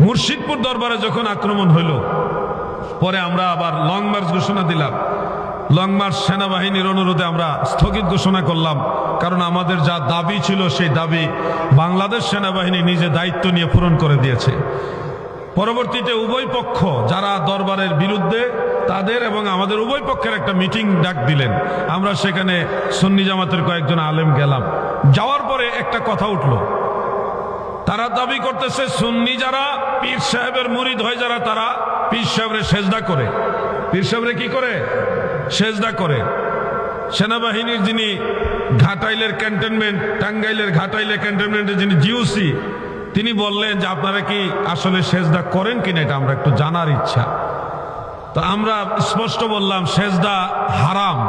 মুর্শিদপুর দরবারে যখন আক্রমণ হইল, পরে আমরা আবার লং মার্চ ঘোষণা দিলাম। লং মার্চ সেনাবাহিনীর অনুরোধে আমরা স্থগিত ঘোষণা করলাম, কারণ আমাদের যা দাবি ছিল সেই দাবি বাংলাদেশ সেনাবাহিনী নিজে দায়িত্ব নিয়ে পূরণ করে দিয়েছে। পরবর্তীতে উভয় পক্ষ যারা দরবারের বিরুদ্ধে, তাদের এবং আমাদের উভয় পক্ষের একটা মিটিং ডাক দিলেন। আমরা সেখানে সুন্নি জামাতের কয়েকজন আলেম গেলাম। যাওয়ার পরে একটা কথা উঠল, তারা দাবি করতেছে সুন্নি যারা পীর সাহেবের মুরিদ হয় যারা, তারা পীর সাহেবের সেজদা করে। পীর সাহেবের কি করে? সেজদা করে। সেনাবাহিনীর যিনি ঘাটাইলের ক্যান্টনমেন্ট, টাঙ্গাইলের ঘাটাইলের ক্যান্টনমেন্টের যিনি জিওসি, তিনি বললেন যে আপনারা কি আসলে সেজদা করেন কিনা, এটা আমরা একটু জানার ইচ্ছা। তো আমরা স্পষ্ট বললাম সেজদা হারাম,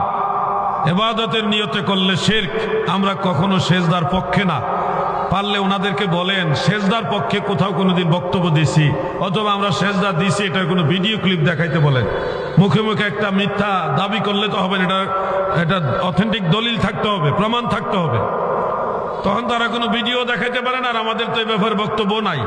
ইবাদতের নিয়তে করলে শিরক, আমরা কখনো সেজদার পক্ষে না। পারলে ওনাদেরকে বলেন সেজদার পক্ষে কোথাও কোনোদিন বক্তব্য দিছি অথবা আমরা সেজদা দিছি এটার কোনো ভিডিও ক্লিপ দেখাইতে বলেন। মুখে মুখে একটা মিথ্যা দাবি করলে তো হবে না, এটা অথেন্টিক দলিল থাকতে হবে, প্রমাণ থাকতে হবে। তখন তারা কোনো ভিডিও দেখাইতে পারে না, আর আমাদের তো এই ব্যাপারে বক্তব্য নাই।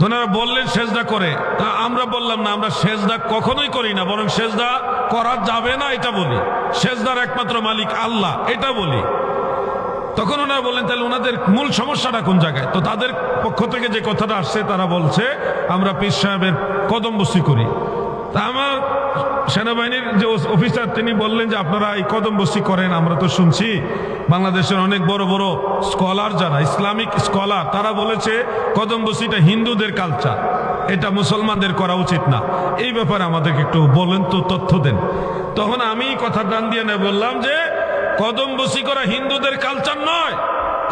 ওনারা বললেন সেজদা করে, তা আমরা বললাম না, আমরা সেজদা কখনোই করি না, বরং সেজদা করা যাবে না এটা বলি। সেজদার একমাত্র মালিক আল্লাহ এটা বলি। তখন ওনারা বললেন তাহলে ওনাদের মূল সমস্যাটা কোন জায়গায়? তো তাদের পক্ষ থেকে যে কথাটা আসছে, তারা বলছে আমরা পীর সাহেবের কদমবুসি করি। তা আমার সেনাবাহিনীর যে অফিসার, তিনি বললেন যে আপনারা এই কদমবুসি করেন, আমরা তো শুনছি বাংলাদেশের অনেক বড় বড় স্কলার যারা ইসলামিক স্কলার, তারা বলেছে কদমবুসিটা হিন্দুদের কালচার, এটা মুসলমানদের করা উচিত না। এই ব্যাপারে আমাদেরকে একটু বলেন তো, তথ্য দেন। তখন আমি কথা টান দিয়ে বললাম যে কদমবুসি করা হিন্দুদের কালচার নয়,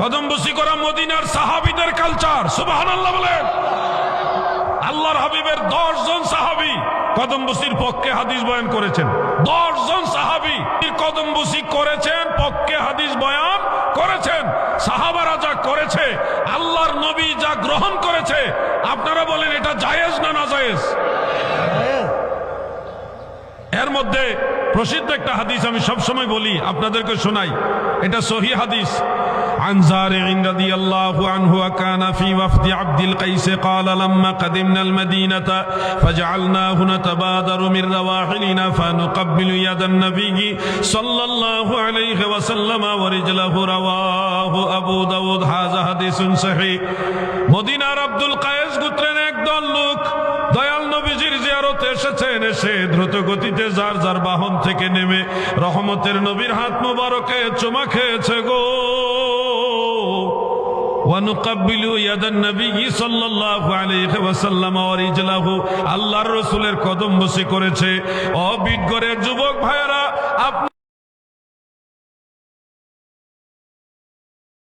কদমবুসি করা মদিনার সাহাবীদের কালচার। সুবহানাল্লাহ বলেন। আল্লাহর হাবিবের 10 জন সাহাবী কদমবুসির পক্ষে হাদিস বয়ান করেছেন। 10 জন সাহাবী কদমবুসি করেছেন, পক্ষে হাদিস বয়ান করেছেন। সাহাবারা যা করেছে, আল্লাহর নবী যা গ্রহণ করেছে, আপনারা বলেন এটা জায়েজ না নাজায়েজ? এর মধ্যে প্রসিদ্ধ একটা হাদিস আমি সবসময় বলি, আপনাদেরকে শোনাই, এটা সহিহ হাদিস। عن زارع رضي الله عنه وكان في وفد عبد القيس قال لما قدمنا المدينة فجعلناه نتبادر من رواحلنا فنقبل يد النبي صلى الله عليه وسلم ورجله رواه أبو داود هذا حديث صحيح। মদিনার আব্দুল কায়েস গোত্রের একদল লোক দয়াল নবীজির জিয়ারতে এসেছেন। এসে দ্রুত গতিতে যার যার বাহন থেকে নেমে রহমতের নবীর হাত মোবারকে চুমা খেয়েছে গো। ওয়ানুকাব্বিলু ইয়াদান নবী সাল্লাল্লাহু আলাইহি ওয়াসাল্লাম ওয়া রিজলাহু, আল্লাহর রাসূলের কদমবুসি করেছে। ও বিটগড়ের যুবক ভাইয়েরা,